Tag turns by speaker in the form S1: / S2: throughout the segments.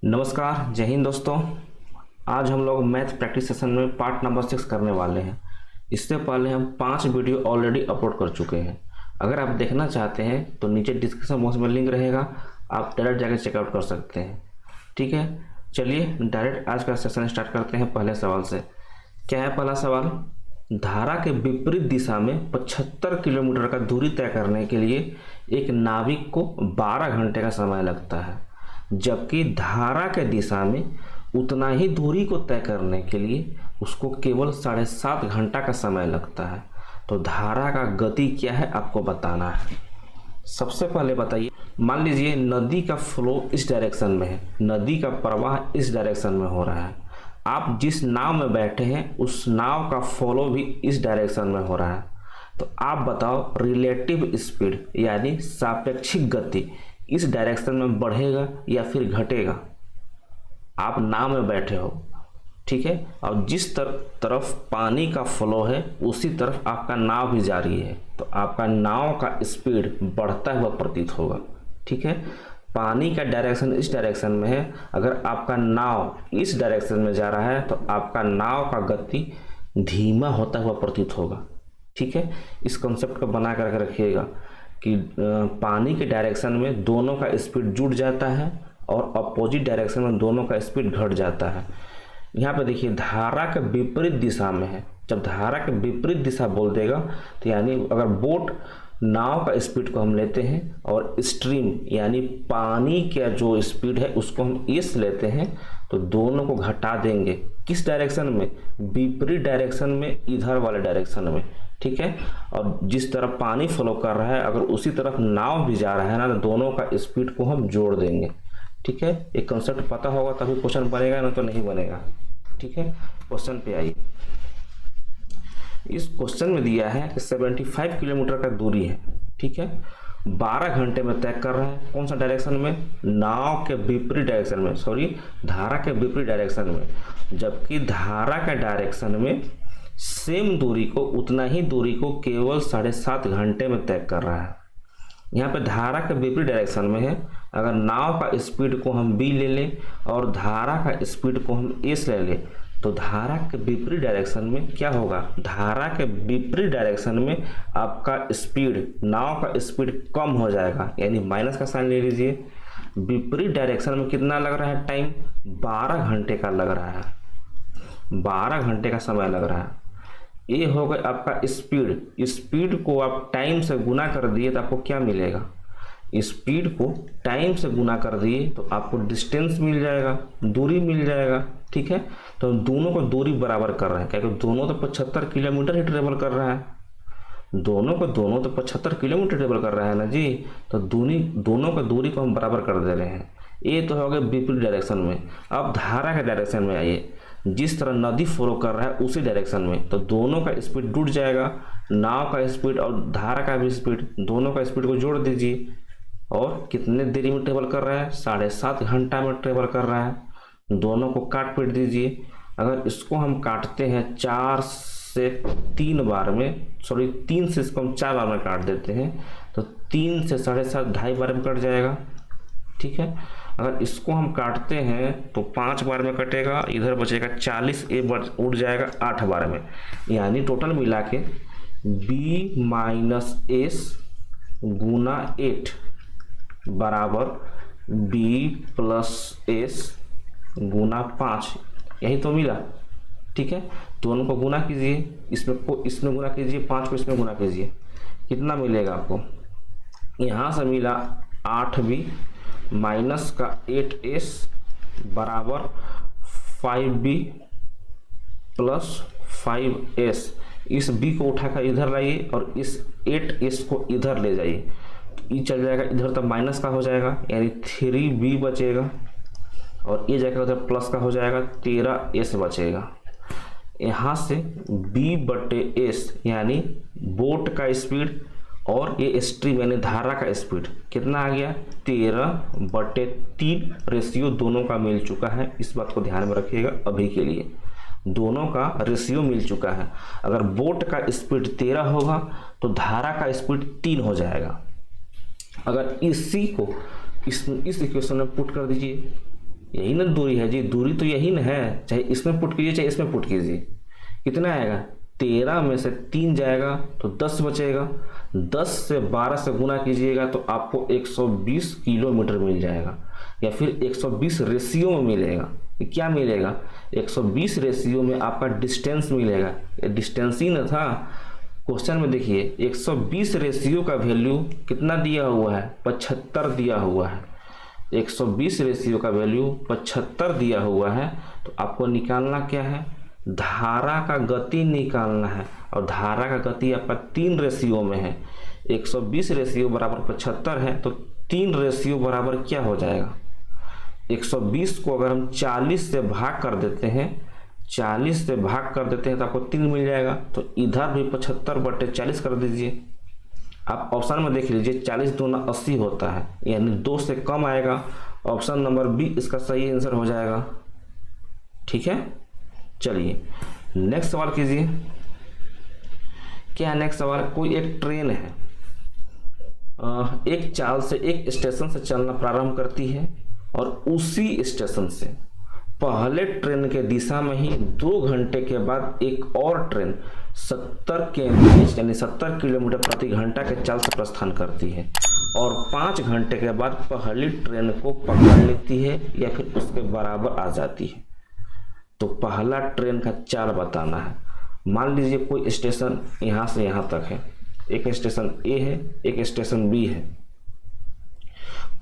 S1: नमस्कार, जय हिंद दोस्तों। आज हम लोग मैथ प्रैक्टिस सेशन में पार्ट नंबर 6 करने वाले हैं। इससे पहले हम 5 वीडियो ऑलरेडी अपलोड कर चुके हैं। अगर आप देखना चाहते हैं तो नीचे डिस्क्रिप्शन बॉक्स में लिंक रहेगा, आप डायरेक्ट जाकर चेकआउट कर सकते हैं। ठीक है, चलिए डायरेक्ट आज का सेशन स्टार्ट करते हैं पहले सवाल से। क्या है पहला सवाल? धारा के विपरीत दिशा में 75 किलोमीटर का दूरी तय करने के लिए एक नाविक को 12 घंटे का समय लगता है, जबकि धारा के दिशा में उतना ही दूरी को तय करने के लिए उसको केवल 7.5 घंटा का समय लगता है। तो धारा का गति क्या है आपको बताना है। सबसे पहले बताइए, मान लीजिए नदी का फ्लो इस डायरेक्शन में है, नदी का प्रवाह इस डायरेक्शन में हो रहा है। आप जिस नाव में बैठे हैं उस नाव का फ्लो भी इस डायरेक्शन में हो रहा है। तो आप बताओ रिलेटिव स्पीड यानी सापेक्षिक गति इस डायरेक्शन में बढ़ेगा या फिर घटेगा। आप नाव में बैठे हो, ठीक है, और जिस तरफ पानी का फ्लो है उसी तरफ आपका नाव भी जा रही है, तो आपका नाव का स्पीड बढ़ता हुआ प्रतीत होगा। ठीक है, पानी का डायरेक्शन इस डायरेक्शन में है, अगर आपका नाव इस डायरेक्शन में जा रहा है तो आपका नाव का गति धीमा होता हुआ प्रतीत होगा। ठीक है, इस कॉन्सेप्ट को बना कर रखिएगा कि पानी के डायरेक्शन में दोनों का स्पीड जुड़ जाता है और अपोजिट डायरेक्शन में दोनों का स्पीड घट जाता है। यहाँ पे देखिए धारा के विपरीत दिशा में है। जब धारा के विपरीत दिशा बोल देगा तो यानी अगर बोट नाव का स्पीड को हम लेते हैं और स्ट्रीम यानी पानी का जो स्पीड है उसको हम एस लेते हैं, तो दोनों को घटा देंगे। किस डायरेक्शन में? विपरीत डायरेक्शन में, इधर वाले डायरेक्शन में। ठीक है, और जिस तरफ पानी फ्लो कर रहा है अगर उसी तरफ नाव भी जा रहा है ना, तो दोनों का स्पीड को हम जोड़ देंगे। ठीक है, एक कंसेप्ट पता होगा तभी क्वेश्चन बनेगा, ना तो नहीं बनेगा। ठीक है, क्वेश्चन पे आइए। इस क्वेश्चन में दिया है कि 75 किलोमीटर का दूरी है। ठीक है, 12 घंटे में तय कर रहा है। कौन सा डायरेक्शन में? नाव के विपरीत डायरेक्शन में, सॉरी धारा के विपरीत डायरेक्शन में, जबकि धारा के डायरेक्शन में सेम दूरी को, उतना ही दूरी को केवल 7.5 घंटे में तय कर रहा है। यहाँ पे धारा के विपरीत डायरेक्शन में है, अगर नाव का स्पीड को हम b ले लें और धारा का स्पीड को हम s ले लें, तो धारा के विपरीत डायरेक्शन में क्या होगा? धारा के विपरीत डायरेक्शन में आपका स्पीड, नाव का स्पीड कम हो जाएगा, यानी माइनस का साइन ले लीजिए। विपरीत डायरेक्शन में कितना लग रहा है टाइम? 12 घंटे का लग रहा है, 12 घंटे का समय लग रहा है। ये हो गया आपका स्पीड। स्पीड को आप टाइम से गुना कर दिए तो आपको क्या मिलेगा? स्पीड को टाइम से गुना कर दिए तो आपको डिस्टेंस मिल जाएगा, दूरी मिल जाएगा। ठीक है, तो दोनों को दूरी बराबर कर रहे हैं, क्योंकि दोनों तो 75 किलोमीटर ही ट्रेवल कर रहा है। दोनों तो 75 किलोमीटर ट्रेवल कर रहा है ना जी, तो दोनों का दूरी को हम बराबर कर दे रहे हैं। ये तो हो गया विपरीत डायरेक्शन में। अब धारा के डायरेक्शन में आइए, जिस तरह नदी फ्लो कर रहा है उसी डायरेक्शन में, तो दोनों का स्पीड जुड़ जाएगा। नाव का स्पीड और धारा का भी स्पीड, दोनों का स्पीड को जोड़ दीजिए और कितने देरी में ट्रेवल कर रहा है? 7.5 घंटा में ट्रेवल कर रहा है। दोनों को काट पीट दीजिए। अगर इसको हम काटते हैं 4 से 3 बार में, सॉरी 3 से इसको हम 4 बार में काट देते हैं, तो 3 से 7.5 2.5 बार में कट जाएगा। ठीक है, अगर इसको हम काटते हैं तो 5 बार में कटेगा, इधर बचेगा 40, ये उड़ जाएगा 8 बार में, यानी टोटल मिला के b माइनस एस गुना 8 बराबर b प्लस एस गुना 5, यही तो मिला। ठीक है, दोनों को गुना कीजिए, इसमें गुना कीजिए, 5 को इसमें गुना कीजिए, कितना मिलेगा आपको? यहाँ से मिला 8b माइनस का 8s बराबर 5b प्लस 5s। इस b को उठाकर इधर लाइए और इस 8s को इधर ले जाइए, ये चल जाएगा इधर, तब माइनस का हो जाएगा, यानी 3b बचेगा, और ये जाएगा उधर प्लस का हो जाएगा, 13s बचेगा। यहाँ से b बटे s यानी बोट का स्पीड और ये स्ट्रीम यानी धारा का स्पीड कितना आ गया? 13/3 रेशियो दोनों का मिल चुका है। इस बात को ध्यान में रखिएगा, अभी के लिए दोनों का रेशियो मिल चुका है। अगर बोट का स्पीड 13 होगा तो धारा का स्पीड 3 हो जाएगा। अगर इसी को इस इक्वेशन में पुट कर दीजिए, यही ना दूरी है जी, दूरी तो यही ना है, चाहे इसमें पुट कीजिए चाहे इसमें पुट कीजिए। कितना आएगा, 13 में से 3 जाएगा तो 10 बचेगा, 10 से 12 से गुना कीजिएगा तो आपको 120 किलोमीटर मिल जाएगा, या फिर 120 रेशियो में मिलेगा। क्या मिलेगा, 120 रेशियो में आपका डिस्टेंस मिलेगा। ये डिस्टेंस ही ना था, क्वेश्चन में देखिए 120 रेशियो का वैल्यू कितना दिया हुआ है, 75 दिया हुआ है। 120 रेशियो का वैल्यू 75 दिया हुआ है, तो आपको निकालना क्या है, धारा का गति निकालना है। और धारा का गति आपका 3 रेशियो में है, 120 रेशियो बराबर 75 है, तो 3 रेशियो बराबर क्या हो जाएगा, 120 को अगर हम 40 से भाग कर देते हैं, 40 से भाग कर देते हैं तो आपको 3 मिल जाएगा। तो इधर भी 75/40 कर दीजिए। आप ऑप्शन में देख लीजिए, 40 दूना 80 होता है, यानी 2 से कम आएगा। ऑप्शन नंबर बी इसका सही आंसर हो जाएगा। ठीक है, चलिए नेक्स्ट सवाल कीजिए। क्या है नेक्स्ट सवाल, कोई एक ट्रेन है, एक चाल से एक स्टेशन से चलना प्रारंभ करती है और उसी स्टेशन से पहले ट्रेन के दिशा में ही 2 घंटे के बाद एक और ट्रेन 70 km यानी 70 किलोमीटर प्रति घंटा के चाल से प्रस्थान करती है और 5 घंटे के बाद पहली ट्रेन को पकड़ लेती है या फिर उसके बराबर आ जाती है। तो पहला ट्रेन का चाल बताना है। मान लीजिए कोई स्टेशन यहाँ से यहाँ तक है, एक स्टेशन ए है, एक स्टेशन बी है।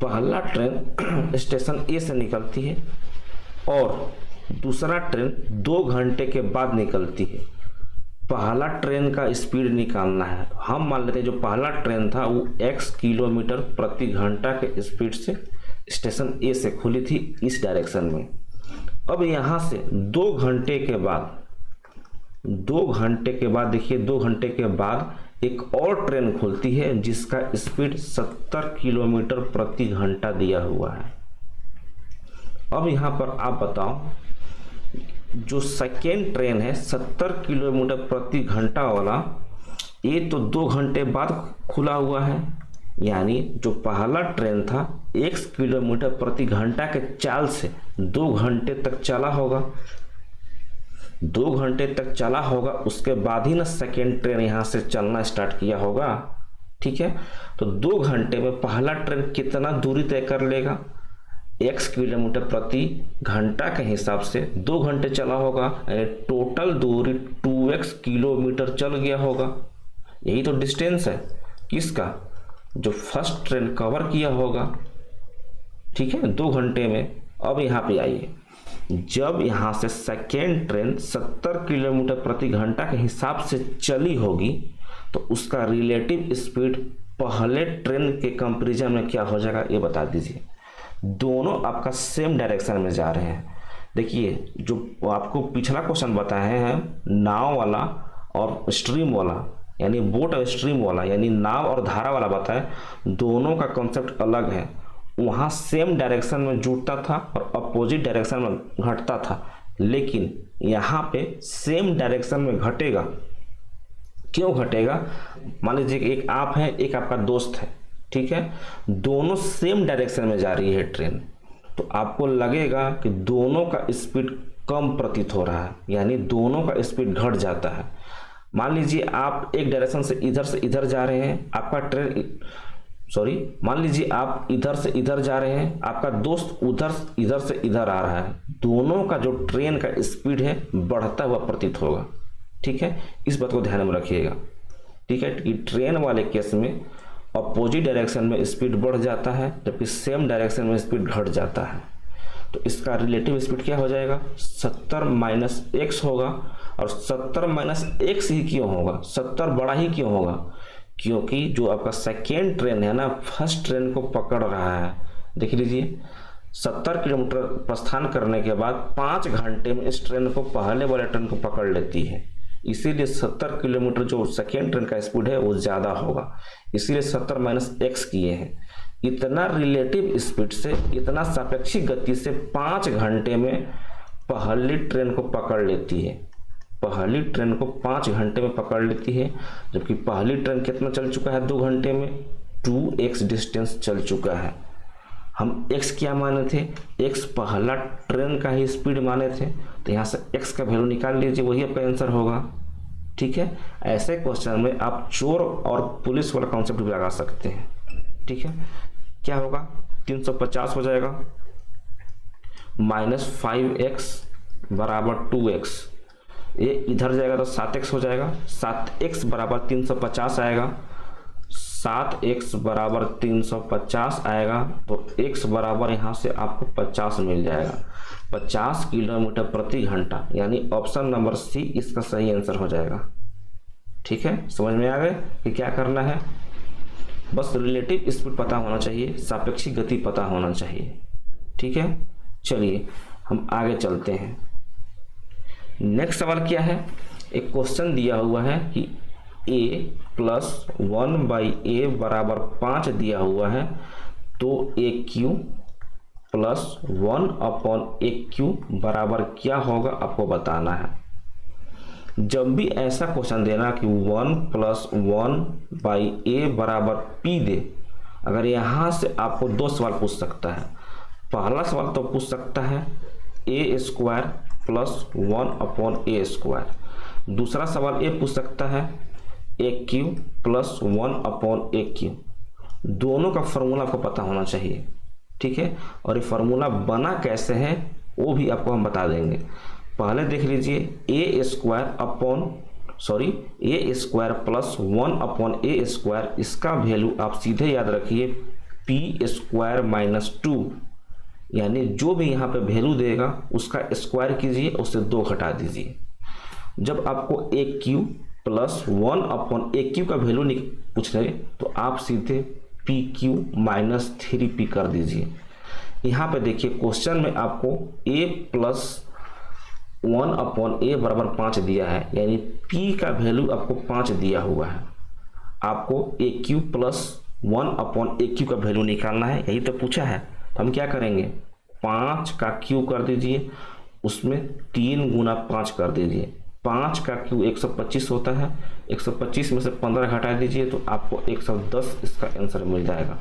S1: पहला ट्रेन स्टेशन ए से निकलती है और दूसरा ट्रेन 2 घंटे के बाद निकलती है। पहला ट्रेन का स्पीड निकालना है। हम मान लेते हैं जो पहला ट्रेन था वो x किलोमीटर प्रति घंटा के स्पीड से स्टेशन ए से खुली थी इस डायरेक्शन में। अब यहाँ से 2 घंटे के बाद, 2 घंटे के बाद देखिए, 2 घंटे के बाद एक और ट्रेन खुलती है जिसका स्पीड 70 किलोमीटर प्रति घंटा दिया हुआ है। अब यहाँ पर आप बताओ, जो सेकेंड ट्रेन है 70 किलोमीटर प्रति घंटा वाला, ये तो 2 घंटे बाद खुला हुआ है, यानी जो पहला ट्रेन था 1 किलोमीटर प्रति घंटा के चाल से 2 घंटे तक चला होगा, 2 घंटे तक चला होगा, उसके बाद ही ना सेकेंड ट्रेन यहाँ से चलना स्टार्ट किया होगा। ठीक है, तो 2 घंटे में पहला ट्रेन कितना दूरी तय कर लेगा, x किलोमीटर प्रति घंटा के हिसाब से 2 घंटे चला होगा, यानी टोटल दूरी 2x किलोमीटर चल गया होगा। यही तो डिस्टेंस है किसका, जो फर्स्ट ट्रेन कवर किया होगा। ठीक है, 2 घंटे में। अब यहाँ पे आइए, जब यहाँ से सेकेंड ट्रेन 70 किलोमीटर प्रति घंटा के हिसाब से चली होगी तो उसका रिलेटिव स्पीड पहले ट्रेन के कंपैरिजन में क्या हो जाएगा, ये बता दीजिए। दोनों आपका सेम डायरेक्शन में जा रहे हैं। देखिए, जो आपको पिछला क्वेश्चन बताए हैं नाव वाला और स्ट्रीम वाला, यानी बोट और स्ट्रीम वाला, यानी नाव और धारा वाला बताए, दोनों का कॉन्सेप्ट अलग है। वहाँ सेम डायरेक्शन में जुड़ता था और अपोजिट डायरेक्शन में घटता था, लेकिन यहाँ पे सेम डायरेक्शन में घटेगा। क्यों घटेगा, मान लीजिए एक आप है, एक आपका दोस्त है, ठीक है, दोनों सेम डायरेक्शन में जा रही है ट्रेन, तो आपको लगेगा कि दोनों का स्पीड कम प्रतीत हो रहा है, यानी दोनों का स्पीड घट जाता है। मान लीजिए आप एक डायरेक्शन से इधर जा रहे हैं, आपका ट्रेन मान लीजिए आप इधर से इधर जा रहे हैं, आपका दोस्त इधर से इधर आ रहा है, दोनों का जो ट्रेन का स्पीड है बढ़ता हुआ प्रतीत होगा। ठीक है, इस बात को ध्यान में रखिएगा। ठीक है, कि ट्रेन वाले केस में अपोजिट डायरेक्शन में स्पीड बढ़ जाता है जबकि सेम डायरेक्शन में स्पीड घट जाता है। तो इसका रिलेटिव स्पीड क्या हो जाएगा, 70 - x होगा। और 70 - x ही क्यों होगा, 70 बड़ा ही क्यों होगा, क्योंकि जो आपका सेकेंड ट्रेन है ना, फर्स्ट ट्रेन को पकड़ रहा है। देख लीजिए, 70 किलोमीटर प्रस्थान करने के बाद 5 घंटे में इस ट्रेन को पहले वाले ट्रेन को पकड़ लेती है, इसीलिए 70 किलोमीटर जो सेकेंड ट्रेन का स्पीड है वो ज़्यादा होगा, इसीलिए 70 - x किए हैं। इतना रिलेटिव स्पीड से, इतना सापेक्षिक गति से 5 घंटे में पहली ट्रेन को पकड़ लेती है। पहली ट्रेन को 5 घंटे में पकड़ लेती है, जबकि पहली ट्रेन कितना चल चुका है 2 घंटे में, 2x डिस्टेंस चल चुका है। हम x क्या माने थे, x पहला ट्रेन का ही स्पीड माने थे, तो यहाँ से x का वैल्यू निकाल लीजिए, वही आपका आंसर होगा। ठीक है, ऐसे क्वेश्चन में आप चोर और पुलिस वाला कॉन्सेप्ट भी लगा सकते हैं। ठीक है, क्या होगा, 350 हो जाएगा माइनस 5x बराबर 2x, ये इधर जाएगा तो 7x हो जाएगा, 7x बराबर 350 आएगा, 7x बराबर 350 आएगा, तो x बराबर यहाँ से आपको 50 मिल जाएगा, 50 किलोमीटर प्रति घंटा, यानी ऑप्शन नंबर सी इसका सही आंसर हो जाएगा। ठीक है, समझ में आ गए कि क्या करना है, बस रिलेटिव स्पीड पता होना चाहिए, सापेक्षिक गति पता होना चाहिए। ठीक है, चलिए हम आगे चलते हैं। नेक्स्ट सवाल क्या है, एक क्वेश्चन दिया हुआ है कि a प्लस 1/a बराबर 5 दिया हुआ है, तो AQ प्लस 1/AQ बराबर क्या होगा आपको बताना है। जब भी ऐसा क्वेश्चन देना कि 1 प्लस 1/a बराबर p दे, अगर यहाँ से आपको दो सवाल पूछ सकता है। पहला सवाल तो पूछ सकता है a square plus 1/a square, दूसरा सवाल ये पूछ सकता है AQ प्लस 1/AQ। दोनों का फॉर्मूला आपको पता होना चाहिए। ठीक है, और ये फार्मूला बना कैसे है वो भी आपको हम बता देंगे। पहले देख लीजिए a square plus 1/a square, इसका वैल्यू आप सीधे याद रखिए p स्क्वायर माइनस 2, यानी जो भी यहाँ पे वैल्यू देगा उसका स्क्वायर कीजिए, उससे 2 घटा दीजिए। जब आपको AQ प्लस 1/AQ का वैल्यू पूछ रहे तो आप सीधे PQ माइनस 3p कर दीजिए। यहाँ पे देखिए क्वेश्चन में आपको a प्लस 1/a बराबर 5 दिया है, यानी p का वैल्यू आपको 5 दिया हुआ है, आपको AQ प्लस 1/AQ का वैल्यू निकालना है, यही तो पूछा है। तो हम क्या करेंगे, 5 का क्यू कर दीजिए, उसमें 3 गुना 5 कर दीजिए, 5 का क्यू 125 होता है, 125 में से 15 घटा दीजिए तो आपको 110 इसका आंसर मिल जाएगा।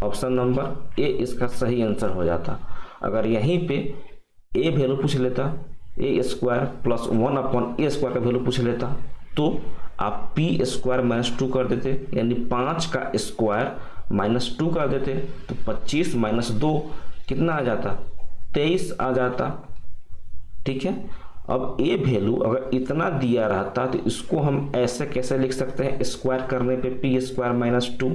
S1: ऑप्शन नंबर ए इसका सही आंसर हो जाता। अगर यहीं पे ए वैल्यू पूछ लेता, a square plus 1/a square का वैल्यू पूछ लेता, तो आप p स्क्वायर माइनस 2 कर देते, यानी 5 का स्क्वायर माइनस 2 कर देते, तो 25 माइनस 2 कितना आ जाता, 23 आ जाता। ठीक है, अब ए वैल्यू अगर इतना दिया रहता तो इसको हम ऐसे कैसे लिख सकते हैं, स्क्वायर करने पे p स्क्वायर माइनस 2,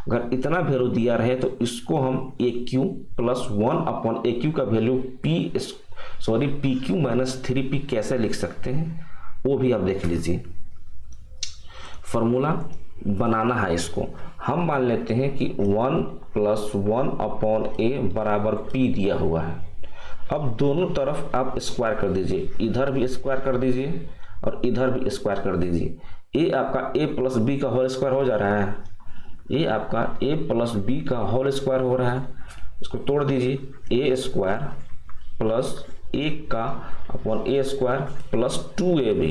S1: अगर इतना वैल्यू दिया रहे तो इसको हम AQ प्लस 1/AQ का वैल्यू PQ माइनस 3p कैसे लिख सकते हैं वो भी आप देख लीजिए। फॉर्मूला बनाना है इसको, हम मान लेते हैं कि 1 प्लस 1/a बराबर p दिया हुआ है। अब दोनों तरफ आप स्क्वायर कर दीजिए, इधर भी स्क्वायर कर दीजिए और इधर भी स्क्वायर कर दीजिए। ये आपका a प्लस b का होल स्क्वायर हो जा रहा है, ये आपका a प्लस b का होल स्क्वायर हो रहा है, इसको तोड़ दीजिए, a स्क्वायर प्लस 1 का upon a square plus 2ab,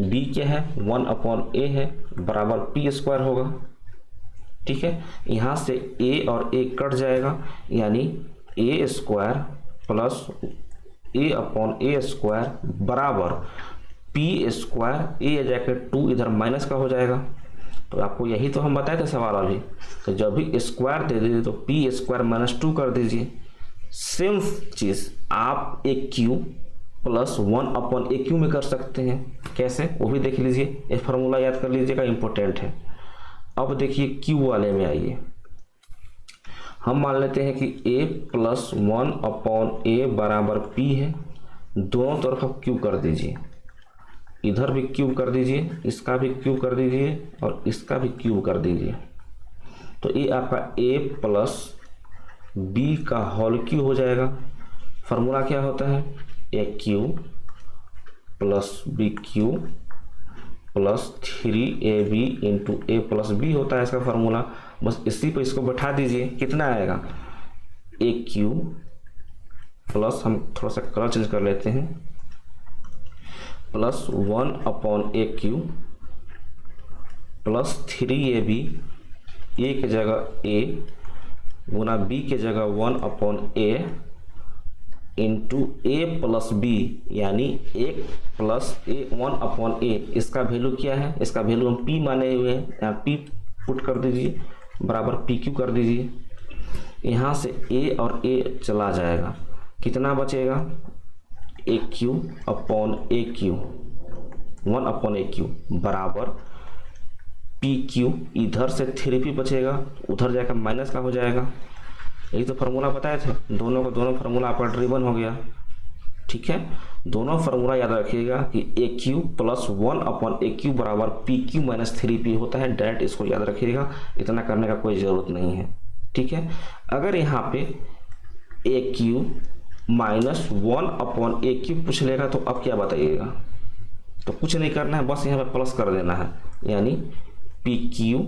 S1: b क्या है 1/a है, बराबर p स्क्वायर होगा। ठीक है, यहाँ से a और a कट जाएगा, यानी a square plus a/a square बराबर p स्क्वायर, a जाकर 2 इधर माइनस का हो जाएगा। तो आपको यही तो हम बताए थे सवाल अभी, तो जब भी स्क्वायर दे दीजिए तो p स्क्वायर माइनस 2 कर दीजिए। सेम चीज़ आप AQ प्लस 1/AQ में कर सकते हैं, कैसे वो भी देख लीजिए, ये फार्मूला याद कर लीजिएगा, इंपॉर्टेंट है। अब देखिए Q वाले में आइए, हम मान लेते हैं कि a प्लस 1/a बराबर p है, दोनों तरफ आप Q कर दीजिए, इधर भी Q कर दीजिए, इसका भी Q कर दीजिए और इसका भी Q कर दीजिए। तो ये आपका a प्लस b का होल Q हो जाएगा। फार्मूला क्या होता है, AQ plus BQ plus 3AB into a plus b होता है इसका फार्मूला। बस इसी पे इसको बैठा दीजिए, कितना आएगा AQ प्लस, हम थोड़ा सा कलर चेंज कर लेते हैं, plus 1/AQ plus 3AB, a की जगह a गुना बी के जगह 1/a इंटू ए प्लस बी, यानी 1+a इसका वैल्यू क्या है, इसका वैल्यू हम p माने हुए हैं, यहाँ p पुट कर दीजिए बराबर PQ कर दीजिए। यहाँ से a और a चला जाएगा, कितना बचेगा, AQ अपॉन AQ 1/AQ बराबर PQ, इधर से 3p बचेगा, उधर जाकर माइनस का हो जाएगा। यही तो फार्मूला बताए थे, दोनों फार्मूला आपका ड्रिवन हो गया। ठीक है, दोनों फार्मूला याद रखिएगा कि AQ प्लस 1/AQ बराबर PQ माइनस 3p होता है। डायरेक्ट इसको याद रखिएगा, इतना करने का कोई ज़रूरत नहीं है। ठीक है, अगर यहाँ पे AQ माइनस 1/AQ पूछ लेगा तो अब क्या बताइएगा, तो कुछ नहीं करना है, बस यहाँ पे प्लस कर देना है, यानी PQ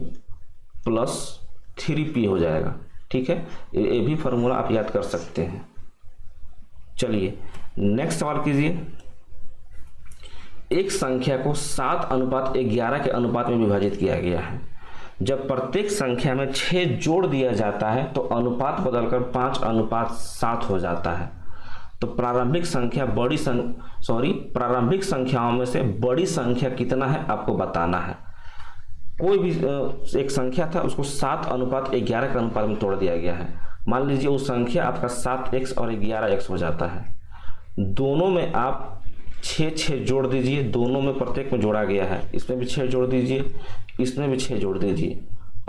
S1: प्लस 3p हो जाएगा। ठीक है, ये भी फार्मूला आप याद कर सकते हैं। चलिए नेक्स्ट सवाल कीजिए। एक संख्या को 7:11 के अनुपात में विभाजित किया गया है। जब प्रत्येक संख्या में 6 जोड़ दिया जाता है तो अनुपात बदलकर 5:7 हो जाता है। तो प्रारंभिक संख्याओं में से बड़ी संख्या कितना है आपको बताना है। कोई भी एक संख्या था, उसको 7:11 के अनुपात में तोड़ दिया गया है। मान लीजिए वो संख्या आपका 7x और 11x हो जाता है। दोनों में आप 6 जोड़ दीजिए, दोनों में प्रत्येक में जोड़ा गया है, इसमें भी 6 जोड़ दीजिए, इसमें भी 6 जोड़ दीजिए।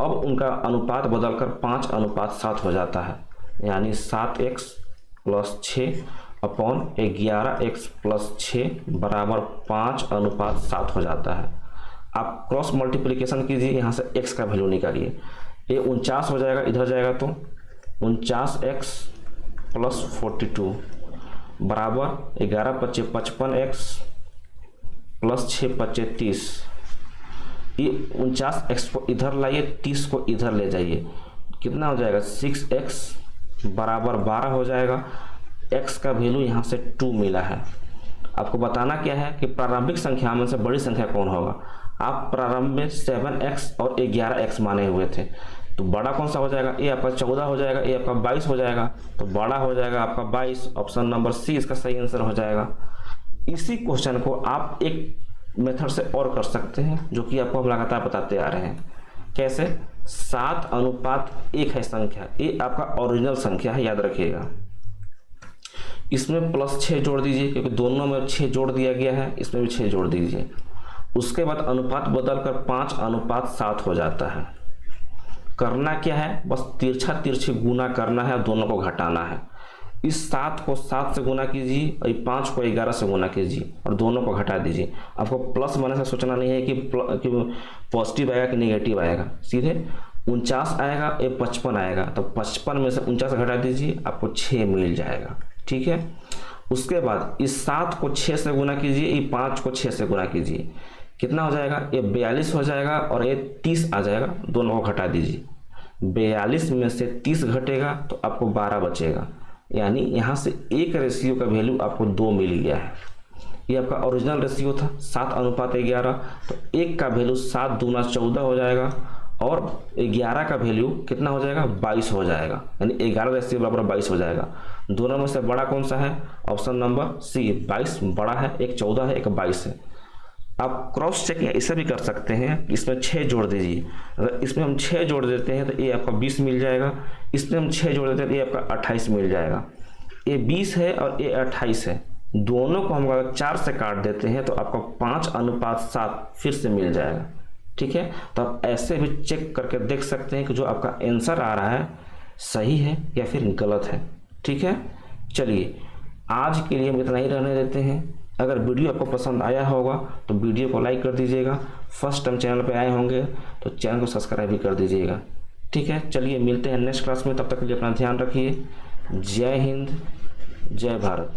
S1: अब उनका अनुपात बदलकर 5:7 हो जाता है, यानी 7x plus 6 upon 11x plus 6 बराबर 5:7 हो जाता है। आप क्रॉस मल्टीप्लिकेशन कीजिए, यहाँ से x का वैल्यू निकालिए। ये 49 हो जाएगा, इधर जाएगा तो 49x प्लस 42 बराबर 11×5 = 55x प्लस 6×5 = 30। ये 49x को इधर लाइए, 30 को इधर ले जाइए, कितना हो जाएगा 6x बराबर 12 हो जाएगा। x का वैल्यू यहाँ से 2 मिला है। आपको बताना क्या है कि प्रारंभिक संख्या में से बड़ी संख्या कौन होगा। आप प्रारंभ में 7x और 11x माने हुए थे, तो बड़ा कौन सा हो जाएगा, ये आपका 14 हो जाएगा, ये आपका 22 हो जाएगा, तो बड़ा हो जाएगा आपका 22। ऑप्शन नंबर सी इसका सही आंसर हो जाएगा। इसी क्वेश्चन को आप एक मेथड से और कर सकते हैं, जो कि आपको हम लगातार बताते आ रहे हैं। कैसे, 7:1 है संख्या, ये आपका ओरिजिनल संख्या है, याद रखिएगा। इसमें प्लस 6 जोड़ दीजिए, क्योंकि दोनों में 6 जोड़ दिया गया है, इसमें भी 6 जोड़ दीजिए। उसके बाद अनुपात बदलकर 5:7 हो जाता है। करना क्या है, बस तिरछी गुना करना है, दोनों को घटाना है। इस 7 को 7 से गुना कीजिए और 5 को 11 से गुना कीजिए और दोनों को घटा दीजिए। आपको प्लस माने से सोचना नहीं है कि पॉजिटिव आएगा कि नेगेटिव आएगा, सीधे 49 आएगा, ये 55 आएगा, तो 55 में से 49 घटा दीजिए, आपको 6 मिल जाएगा। ठीक है, उसके बाद इस 7 को 6 से गुना कीजिए, ये 5 को 6 से गुना कीजिए, कितना हो जाएगा, ये 42 हो जाएगा और ये 30 आ जाएगा, दोनों को घटा दीजिए। 42 में से 30 घटेगा तो आपको 12 बचेगा, यानी यहाँ से एक रेशियो का वैल्यू आपको 2 मिल गया है। ये आपका ओरिजिनल रेशियो था 7:11, तो 1 का वैल्यू 7 दूना 14 हो जाएगा और 11 का वैल्यू कितना हो जाएगा, 22 हो जाएगा, यानी 11 रेशियो बराबर 22 हो जाएगा। दोनों में से बड़ा कौन सा है, ऑप्शन नंबर सी 22 बड़ा है, एक 14 है, एक 22 है। आप क्रॉस चेक इसे भी कर सकते हैं, इसमें 6 जोड़ दीजिए। अगर इसमें हम 6 जोड़ देते हैं तो ये आपका 20 मिल जाएगा, इसमें हम 6 जोड़ देते हैं तो ये आपका 28 मिल जाएगा। ये 20 है और ये 28 है, दोनों को हम अगर 4 से काट देते हैं तो आपको 5:7 फिर से मिल जाएगा। ठीक है, तो आप ऐसे भी चेक करके देख सकते हैं कि जो आपका आंसर आ रहा है सही है या फिर गलत है। ठीक है, चलिए आज के लिए हम इतना ही रहने देते हैं। अगर वीडियो आपको पसंद आया होगा तो वीडियो को लाइक कर दीजिएगा। फर्स्ट टाइम चैनल पे आए होंगे तो चैनल को सब्सक्राइब भी कर दीजिएगा। ठीक है, चलिए मिलते हैं नेक्स्ट क्लास में, तब तक के लिए अपना ध्यान रखिए। जय हिंद, जय भारत।